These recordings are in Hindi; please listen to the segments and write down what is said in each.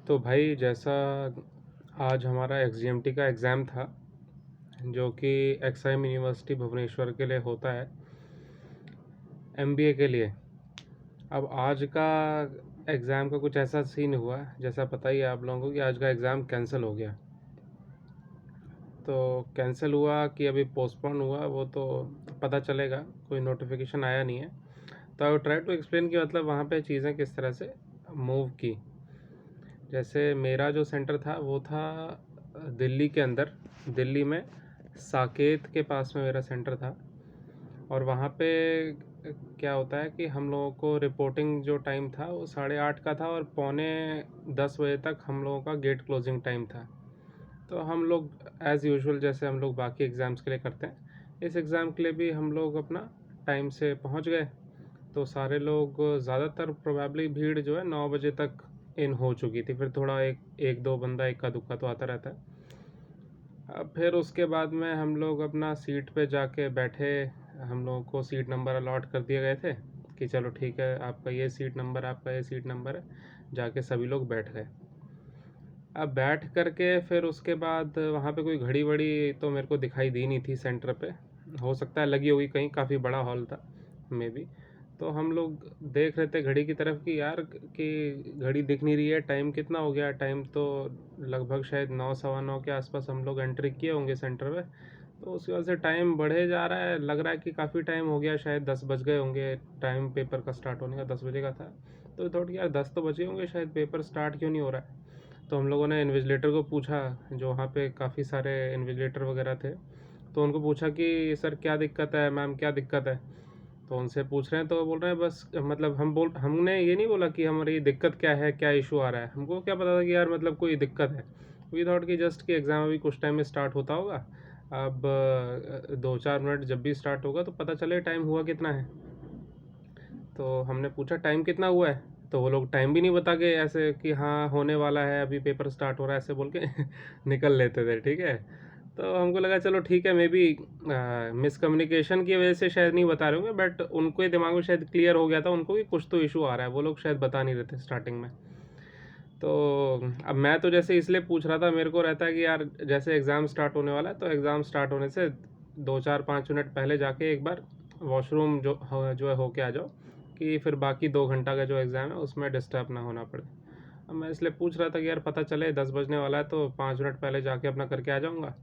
तो भाई जैसा आज हमारा एक्सजीएमटी का एग्ज़ाम था, जो कि एक्सआईएम यूनिवर्सिटी भुवनेश्वर के लिए होता है, एमबीए के लिए। अब आज का एग्ज़ाम का कुछ ऐसा सीन हुआ, जैसा पता ही है आप लोगों को, कि आज का एग्ज़ाम कैंसिल हो गया। तो कैंसिल हुआ कि अभी पोस्टपोन हुआ, वो तो पता चलेगा, कोई नोटिफिकेशन आया नहीं है। तो आई ट्राई टू एक्सप्लेन कि मतलब वहाँ पे चीज़ें किस तरह से मूव की। जैसे मेरा जो सेंटर था वो था दिल्ली के अंदर, दिल्ली में साकेत के पास में मेरा सेंटर था। और वहाँ पे क्या होता है कि हम लोगों को रिपोर्टिंग जो टाइम था वो 8:30 का था, और 9:45 बजे तक हम लोगों का गेट क्लोजिंग टाइम था। तो हम लोग एज़ यूजुअल जैसे हम लोग बाकी एग्ज़ाम्स के लिए करते हैं, इस एग्ज़ाम के लिए भी हम लोग अपना टाइम से पहुँच गए। तो सारे लोग, ज़्यादातर प्रोबेबली भीड़ जो है 9 बजे तक इन हो चुकी थी। फिर थोड़ा एक एक दो बंदा इक्का दुक्का तो आता रहता है। अब फिर उसके बाद में हम लोग अपना सीट पे जाके बैठे। हम लोगों को सीट नंबर अलॉट कर दिए गए थे कि चलो ठीक है, आपका ये सीट नंबर, आपका ये सीट नंबर है। जाके सभी लोग बैठ गए। अब बैठ करके फिर उसके बाद वहाँ पे कोई घड़ी वड़ी तो मेरे को दिखाई दी नहीं थी सेंटर पे। हो सकता है लगी होगी कहीं, काफ़ी बड़ा हॉल था मे बी। तो हम लोग देख रहे थे घड़ी की तरफ कि यार, कि घड़ी दिख नहीं रही है, टाइम कितना हो गया। टाइम तो लगभग शायद 9 सवा 9 के आसपास हम लोग एंट्री किए होंगे सेंटर में। तो उस वजह से टाइम बढ़े जा रहा है, लग रहा है कि काफ़ी टाइम हो गया, शायद 10 बज गए होंगे। टाइम पेपर का स्टार्ट होने का 10 बजे का था। तो थोड़ा यार 10 तो बजे होंगे शायद, पेपर स्टार्ट क्यों नहीं हो रहा है। तो हम लोगों ने इन्विजिलेटर को पूछा, जो वहाँ पे काफ़ी सारे इन्विजिलेटर वगैरह थे। तो उनको पूछा कि सर क्या दिक्कत है, मैम क्या दिक्कत है। तो उनसे पूछ रहे हैं तो बोल रहे हैं बस, मतलब हमने ये नहीं बोला कि हमारी दिक्कत क्या है, क्या इशू आ रहा है। हमको क्या पता था कि यार मतलब कोई दिक्कत है। वी थॉट कि जस्ट कि एग्ज़ाम अभी कुछ टाइम में स्टार्ट होता होगा। अब 2-4 मिनट जब भी स्टार्ट होगा तो पता चले टाइम हुआ कितना है। तो हमने पूछा टाइम कितना हुआ है। तो वो लोग टाइम भी नहीं बता के, ऐसे कि हाँ होने वाला है, अभी पेपर स्टार्ट हो रहा है, ऐसे बोल के निकल लेते थे। ठीक है। तो हमको लगा चलो ठीक है, मे बी मिसकम्युनिकेशन की वजह से शायद नहीं बता रहे होंगे, बट उनको दिमाग में शायद क्लियर हो गया था उनको कि कुछ तो इशू आ रहा है। वो लोग शायद बता नहीं रहे थे स्टार्टिंग में। तो अब मैं तो जैसे इसलिए पूछ रहा था, मेरे को रहता है कि यार जैसे एग्ज़ाम स्टार्ट होने वाला है, तो एग्ज़ाम स्टार्ट होने से 2-4-5 मिनट पहले जाके एक बार वॉशरूम जो है होके आ जाओ, कि फिर बाकी 2 घंटा का जो एग्ज़ाम है उसमें डिस्टर्ब ना होना पड़े। अब मैं इसलिए पूछ रहा था कि यार पता चले 10 बजने वाला है तो 5 मिनट पहले जाके अपना करके आ जाऊँगा।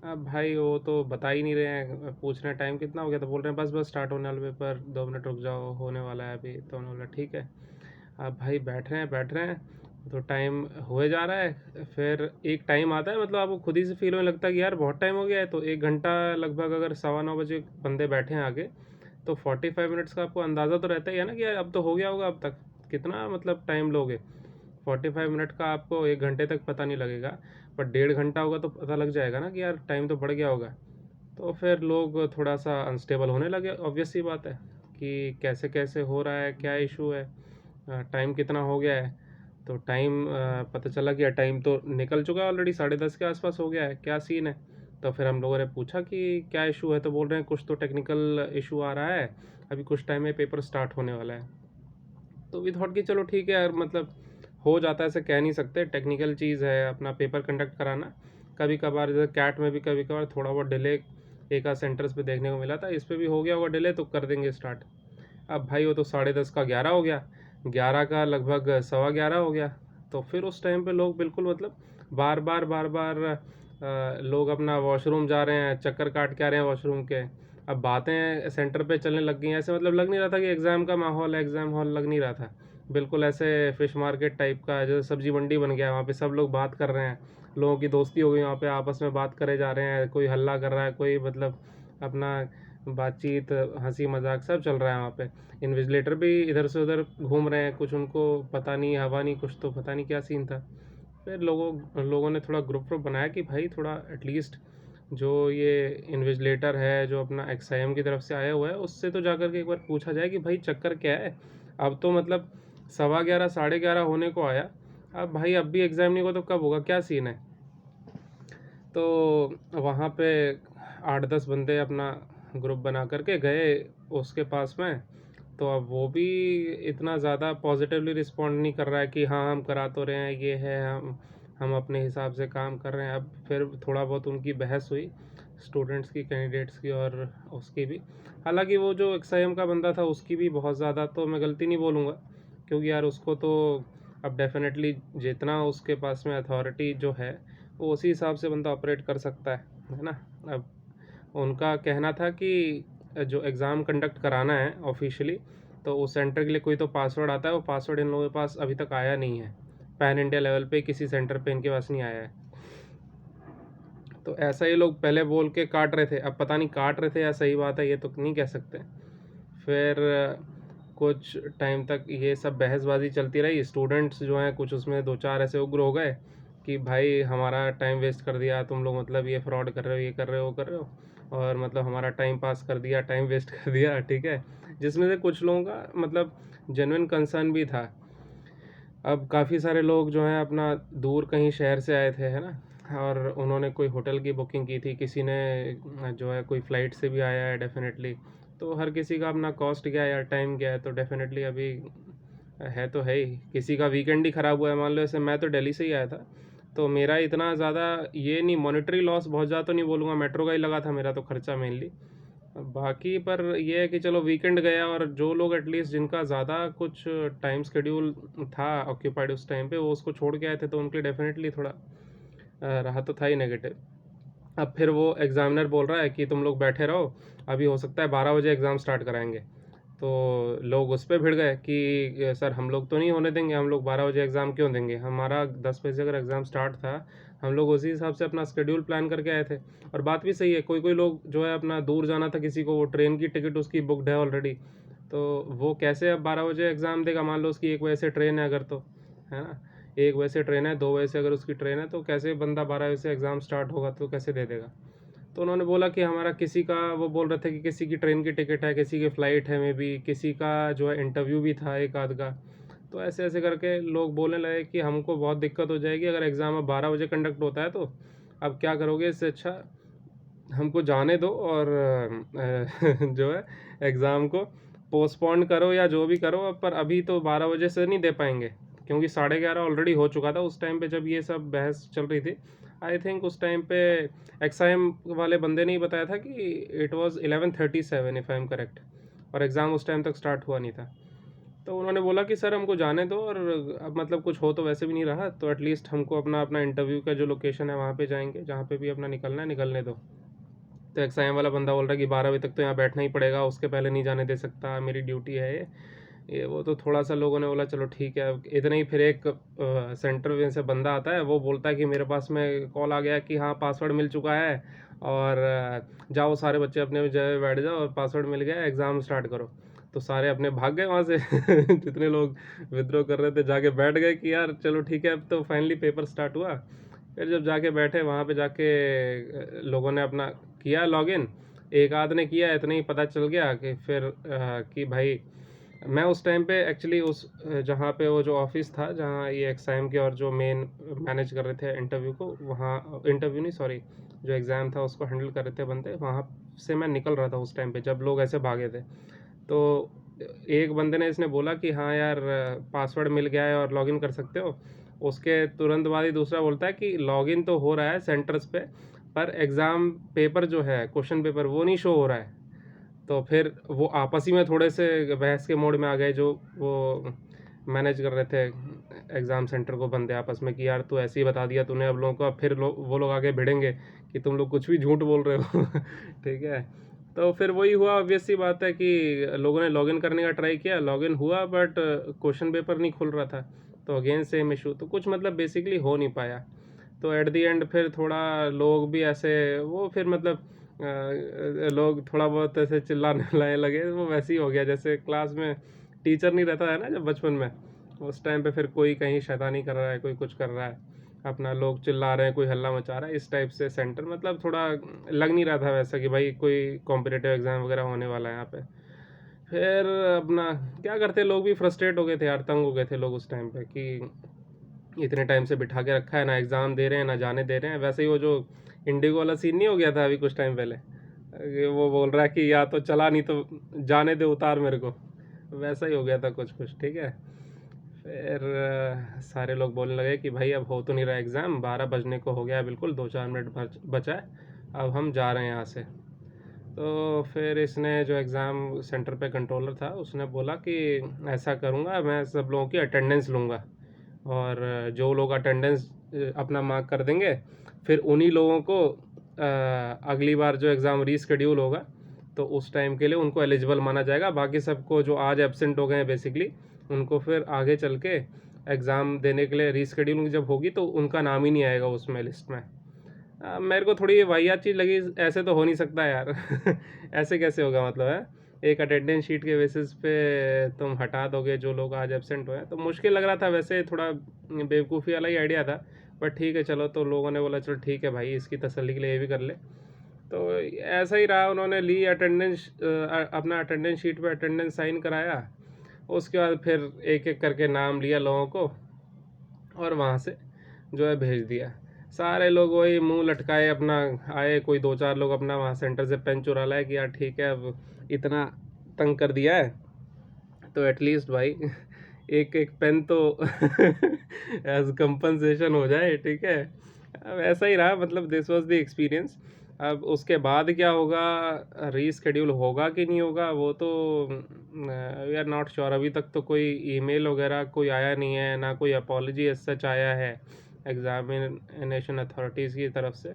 अब भाई वो तो बता ही नहीं रहे हैं, पूछ रहे हैं टाइम कितना हो गया, तो बोल रहे हैं बस बस स्टार्ट होने वाला पेपर, 2 मिनट रुक जाओ, होने वाला है अभी। तो उन्होंने बोला ठीक है। अब भाई बैठ रहे हैं तो टाइम हुए जा रहा है। फिर एक टाइम आता है, मतलब आपको खुद ही से फील होने लगता है कि यार बहुत टाइम हो गया है। तो 1 घंटा लगभग, अगर 9:15 बजे बंदे बैठे हैं आगे, तो 45 मिनट्स का आपको अंदाज़ा तो रहता ही है ना कि यार अब तो हो गया होगा। अब तक कितना मतलब टाइम लोगे। 45 मिनट का आपको 1 घंटे तक पता नहीं लगेगा, पर 1.5 घंटा होगा तो पता लग जाएगा ना कि यार टाइम तो बढ़ गया होगा। तो फिर लोग थोड़ा सा अनस्टेबल होने लगे, ऑब्वियस सी बात है कि कैसे कैसे हो रहा है, क्या इशू है, टाइम कितना हो गया है। तो टाइम पता चला कि यार टाइम तो निकल चुका है ऑलरेडी, 10:30 के आसपास हो गया है, क्या सीन है। तो फिर हम लोगों ने पूछा कि क्या इशू है। तो बोल रहे हैं कुछ तो टेक्निकल इशू आ रहा है, अभी कुछ टाइम में पेपर स्टार्ट होने वाला है। तो वी थॉट कि चलो ठीक है यार, मतलब हो जाता है, ऐसे कह नहीं सकते, टेक्निकल चीज़ है अपना पेपर कंडक्ट कराना। कभी कभार जैसे कैट में भी कभी कभार थोड़ा बहुत डिले एक आध सेंटर्स पे देखने को मिला था, इस पे भी हो गया होगा डिले, तो कर देंगे स्टार्ट। अब भाई वो तो 10:30 का 11 हो गया, 11 का लगभग 11:15 हो गया। तो फिर उस टाइम पे लोग बिल्कुल मतलब बार बार लोग अपना वॉशरूम जा रहे हैं, चक्कर काट के आ रहे हैं वॉशरूम के। अब बातें सेंटर पे चलने लग गई हैं, ऐसे मतलब लग नहीं रहा था कि एग्ज़ाम का माहौल है, एग्ज़ाम हॉल लग नहीं रहा था। बिल्कुल ऐसे फ़िश मार्केट टाइप का, जैसे सब्ज़ी मंडी बन गया है, वहाँ पे सब लोग बात कर रहे हैं। लोगों की दोस्ती हो गई वहाँ पे, आपस में बात करे जा रहे हैं, कोई हल्ला कर रहा है, कोई मतलब अपना बातचीत, हंसी मजाक सब चल रहा है वहाँ पे। इन्विजिलेटर भी इधर से उधर घूम रहे हैं, कुछ उनको पता नहीं, हवा नहीं, कुछ तो पता नहीं क्या सीन था। फिर लोगों ने थोड़ा ग्रुप व्रुप बनाया कि भाई थोड़ा एटलीस्ट जो ये इन्विजिलेटर है, जो अपना एक्सआईएम की तरफ से आया हुआ है, उससे तो जाकर के एक बार पूछा जाए कि भाई चक्कर क्या है। अब तो मतलब 11:15 11:30 होने को आया, अब भाई अब भी एग्ज़ाम नहीं हुआ तो कब होगा, क्या सीन है। तो वहाँ पे 8-10 बंदे अपना ग्रुप बना करके गए उसके पास में। तो अब वो भी इतना ज़्यादा पॉजिटिवली रिस्पॉन्ड नहीं कर रहा है कि हाँ हम करा तो रहे हैं, ये है, हम अपने हिसाब से काम कर रहे हैं। अब फिर थोड़ा बहुत उनकी बहस हुई स्टूडेंट्स की, कैंडिडेट्स की और उसकी भी। हालांकि वो जो एक्सआईएम का बंदा था उसकी भी बहुत ज़्यादा तो मैं गलती नहीं बोलूँगा, क्योंकि यार उसको तो अब डेफिनेटली जितना उसके पास में अथॉरिटी जो है वो उसी हिसाब से बंदा ऑपरेट कर सकता है ना। अब उनका कहना था कि जो एग्ज़ाम कंडक्ट कराना है ऑफिशियली, तो उस सेंटर के लिए कोई तो पासवर्ड आता है, वो पासवर्ड इन लोगों के पास अभी तक आया नहीं है। पैन इंडिया लेवल पे किसी सेंटर पे इनके पास नहीं आया है। तो ऐसा ये लोग पहले बोल के काट रहे थे, अब पता नहीं काट रहे थे या सही बात है ये तो नहीं कह सकते। फिर कुछ टाइम तक ये सब बहसबाजी चलती रही। स्टूडेंट्स जो हैं कुछ उसमें दो चार ऐसे उग्र हो गए कि भाई हमारा टाइम वेस्ट कर दिया तुम लोग, मतलब ये फ्रॉड कर रहे हो, ये कर रहे हो, वो कर रहे हो, और मतलब हमारा टाइम पास कर दिया, टाइम वेस्ट कर दिया, ठीक है। जिसमें से कुछ लोगों का मतलब जेन्युइन कंसर्न भी था। अब काफ़ी सारे लोग जो हैं अपना दूर कहीं शहर से आए थे, है ना, और उन्होंने कोई होटल की बुकिंग की थी, किसी ने जो है कोई फ़्लाइट से भी आया है डेफिनेटली। तो हर किसी का अपना कॉस्ट क्या है या टाइम क्या है, तो डेफिनेटली अभी है तो है ही। किसी का वीकेंड ही ख़राब हुआ है, मान लो जैसे मैं तो दिल्ली से ही आया था, तो मेरा इतना ज़्यादा ये नहीं, मॉनेटरी लॉस बहुत ज़्यादा तो नहीं बोलूँगा, मेट्रो का ही लगा था मेरा तो खर्चा मेनली। बाकी पर ये है कि चलो वीकेंड गया, और जो लोग एटलीस्ट जिनका ज़्यादा कुछ टाइम शेड्यूल था ऑक्यूपाइड उस टाइम पे, वो उसको छोड़ के आए थे, तो उनके लिए डेफिनेटली थोड़ा रहा तो था ही नेगेटिव। अब फिर वो एग्ज़ामिनर बोल रहा है कि तुम लोग बैठे रहो, अभी हो सकता है 12 बजे एग्ज़ाम स्टार्ट कराएंगे। तो लोग उस पर भिड़ गए कि सर हम लोग तो नहीं होने देंगे, हम लोग 12 बजे एग्ज़ाम क्यों देंगे, हमारा 10 बजे अगर एग्ज़ाम स्टार्ट था, हम लोग उसी हिसाब से अपना स्केड्यूल प्लान करके आए थे। और बात भी सही है, कोई कोई लोग जो है अपना दूर जाना था, किसी को वो ट्रेन की टिकट उसकी बुकड है ऑलरेडी, तो वो कैसे अब 12 बजे एग्ज़ाम देगा। मान लो उसकी 1 बजे से ट्रेन है अगर, तो है ना, 1 बजे से ट्रेन है, 2 बजे से अगर उसकी ट्रेन है, तो कैसे बंदा 12 बजे से एग्ज़ाम स्टार्ट होगा, तो कैसे दे देगा। तो उन्होंने बोला कि हमारा किसी का, वो बोल रहे थे कि किसी की ट्रेन की टिकट है, किसी की फ़्लाइट है, मे बी किसी का जो है इंटरव्यू भी था एक आध का। तो ऐसे ऐसे करके लोग बोलने लगे कि हमको बहुत दिक्कत हो जाएगी अगर एग्ज़ाम अब 12 बजे कंडक्ट होता है, तो अब क्या करोगे, इससे अच्छा हमको जाने दो और जो है एग्ज़ाम को पोस्टपोन करो या जो भी करो, पर अभी तो 12 बजे से नहीं दे पाएंगे, क्योंकि 11:30 ऑलरेडी हो चुका था उस टाइम पे जब ये सब बहस चल रही थी। आई थिंक उस टाइम पे एक्साइम वाले बंदे ने ही बताया था कि it was 11:37 if I am correct, और एग्ज़ाम उस टाइम तक स्टार्ट हुआ नहीं था। तो उन्होंने बोला कि सर हमको जाने दो, और अब मतलब कुछ हो तो वैसे भी नहीं रहा, तो एटलीस्ट हमको अपना अपना इंटरव्यू का जो लोकेशन है वहाँ पे जाएंगे, जहाँ पे भी अपना निकलना है निकलने दो। तो एक्साइम वाला बंदा बोल रहा है कि 12 बजे तक तो यहाँ बैठना ही पड़ेगा, उसके पहले नहीं जाने दे सकता, मेरी ड्यूटी है ये वो। तो थोड़ा सा लोगों ने बोला चलो ठीक है। अब इतना ही फिर एक सेंटर में से बंदा आता है, वो बोलता है कि मेरे पास में कॉल आ गया कि हाँ पासवर्ड मिल चुका है, और जाओ सारे बच्चे अपने जगह बैठ जाओ, और पासवर्ड मिल गया, एग्ज़ाम स्टार्ट करो। तो सारे अपने भाग गए वहाँ से जितने लोग विद्रोह कर रहे थे जाके बैठ गए कि यार चलो ठीक है, अब तो फाइनली पेपर स्टार्ट हुआ। फिर जब जाके बैठे वहाँ पे जाके लोगों ने अपना किया लॉगिन, एक आध ने किया, इतना ही पता चल गया कि फिर कि भाई मैं उस टाइम पे एक्चुअली उस जहाँ पे वो जो ऑफिस था जहाँ ये एग्ज़ाम के और जो मेन मैनेज कर रहे थे इंटरव्यू को, वहाँ इंटरव्यू नहीं सॉरी, जो एग्ज़ाम था उसको हैंडल कर रहे थे बंदे, वहाँ से मैं निकल रहा था उस टाइम पे जब लोग ऐसे भागे थे। तो एक बंदे ने इसने बोला कि हाँ यार पासवर्ड मिल गया है और लॉगिन कर सकते हो। उसके तुरंत बाद ही दूसरा बोलता है कि लॉगिन तो हो रहा है सेंटर्स पे, पर एग्ज़ाम पेपर जो है क्वेश्चन पेपर वो नहीं शो हो रहा है। तो फिर वो आपस ही में थोड़े से बहस के मोड में आ गए, जो वो मैनेज कर रहे थे एग्ज़ाम सेंटर को, बंदे आपस में कि यार तू ऐसे ही बता दिया तूने अब लोगों को, अब फिर वो लोग आगे भिड़ेंगे कि तुम लोग कुछ भी झूठ बोल रहे हो ठीक है। तो फिर वही हुआ, ऑब्वियस सी बात है कि लोगों ने लॉगिन करने का ट्राई किया, लॉगिन हुआ, बट क्वेश्चन पेपर नहीं खुल रहा था। तो अगेन सेम इशू, तो कुछ मतलब बेसिकली हो नहीं पाया। तो एट दी एंड फिर थोड़ा लोग भी ऐसे वो फिर मतलब लोग थोड़ा बहुत ऐसे चिल्लाने लाने लगे, वो वैसे ही हो गया जैसे क्लास में टीचर नहीं रहता है ना जब बचपन में, उस टाइम पे फिर कोई कहीं शैतानी कर रहा है, कोई कुछ कर रहा है, अपना लोग चिल्ला रहे हैं, कोई हल्ला मचा रहा है, इस टाइप से सेंटर मतलब थोड़ा लग नहीं रहा था वैसा कि भाई कोई कॉम्पिटिटिव एग्ज़ाम वगैरह होने वाला है यहाँ पे। फिर अपना क्या करते, लोग भी फ्रस्ट्रेट हो गए थे यार, तंग हो गए थे लोग उस टाइम पे कि इतने टाइम से बिठा के रखा है, ना एग्ज़ाम दे रहे हैं ना जाने दे रहे हैं। वैसे ही वो जो इंडिगो वाला सीन नहीं हो गया था अभी कुछ टाइम पहले, वो बोल रहा है कि या तो चला नहीं तो जाने दे, उतार मेरे को, वैसा ही हो गया था कुछ कुछ, ठीक है। फिर सारे लोग बोलने लगे कि भाई अब हो तो नहीं रहा एग्ज़ाम, 12 बजने को हो गया है, बिल्कुल 2-4 मिनट बचा है, अब हम जा रहे हैं यहाँ से। तो फिर इसने जो एग्ज़ाम सेंटर पे कंट्रोलर था उसने बोला कि ऐसा करूँगा, मैं सब लोगों की अटेंडेंस लूँगा, और जो लोग अटेंडेंस अपना मार्क कर देंगे, फिर उन्हीं लोगों को अगली बार जो एग्ज़ाम रीशेड्यूल होगा तो उस टाइम के लिए उनको एलिजिबल माना जाएगा। बाकी सबको जो आज एब्सेंट हो गए हैं बेसिकली, उनको फिर आगे चल के एग्ज़ाम देने के लिए रीशेड्यूलिंग जब होगी तो उनका नाम ही नहीं आएगा उसमें लिस्ट में। मेरे को थोड़ी ये वाहियात चीज़ लगी, ऐसे तो हो नहीं सकता यार। ऐसे कैसे होगा, मतलब है एक अटेंडेंस शीट के बेसिस पे तुम हटा दोगे जो लोग आज एब्सेंट हुए हैं, तो मुश्किल लग रहा था। वैसे थोड़ा बेवकूफ़ी वाला ही आइडिया था, पर ठीक है चलो। तो लोगों ने बोला चलो ठीक है भाई, इसकी तसल्ली के लिए ये भी कर ले। तो ऐसा ही रहा, उन्होंने ली अटेंडेंस, अपना अटेंडेंस शीट पे अटेंडेंस साइन कराया। उसके बाद फिर एक एक करके नाम लिया लोगों को और वहाँ से जो है भेज दिया। सारे लोग वही मुंह लटकाए अपना आए, कोई 2-4 लोग अपना वहाँ सेंटर से पेन चुरा लाए कि यार ठीक है, अब इतना तंग कर दिया है तो एटलीस्ट भाई एक एक पेन तो एज कंपनसेशन हो जाए, ठीक है। अब ऐसा ही रहा, मतलब दिस वाज द एक्सपीरियंस। अब उसके बाद क्या होगा, रीशेड्यूल होगा कि नहीं होगा, वो तो वी आर नॉट श्योर। अभी तक तो कोई ईमेल वगैरह कोई आया नहीं है, ना कोई अपॉलजी एज सच आया है एग्जामिनेशन अथॉरिटीज़ की तरफ से।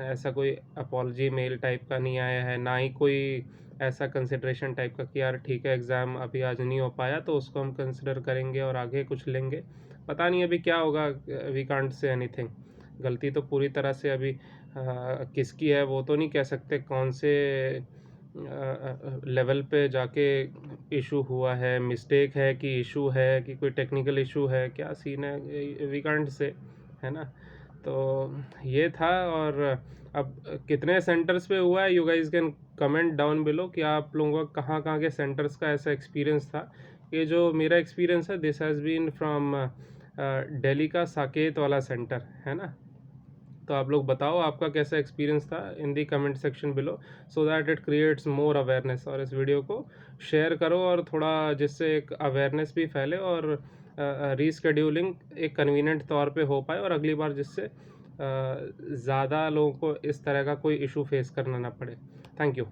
ऐसा कोई अपॉलजी मेल टाइप का नहीं आया है, ना ही कोई ऐसा कंसिड्रेशन टाइप का कि यार ठीक है एग्ज़ाम अभी आज नहीं हो पाया तो उसको हम कंसिडर करेंगे और आगे कुछ लेंगे। पता नहीं अभी क्या होगा, वी कांट से एनीथिंग। गलती तो पूरी तरह से अभी किसकी है वो तो नहीं कह सकते, कौन से लेवल पे जाके इशू हुआ है, मिस्टेक है कि इशू है कि कोई टेक्निकल इशू है, क्या सीन है, वी कांट से, है ना। तो ये था। और अब कितने सेंटर्स पे हुआ है, you guys can comment down below कि आप लोगों का कहाँ कहाँ के सेंटर्स का ऐसा एक्सपीरियंस था। ये जो मेरा एक्सपीरियंस है, this has been from Delhi का साकेत वाला सेंटर, है ना। तो आप लोग बताओ आपका कैसा एक्सपीरियंस था in the comment section below, so that it creates more awareness. और इस वीडियो को शेयर करो और थोड़ा जिससे एक अवेयरनेस भी फैले और रीशेड्यूलिंग एक कन्वीनियंट तौर पे हो पाए, और अगली बार जिससे ज़्यादा लोगों को इस तरह का कोई इशू फेस करना ना पड़े। Thank you.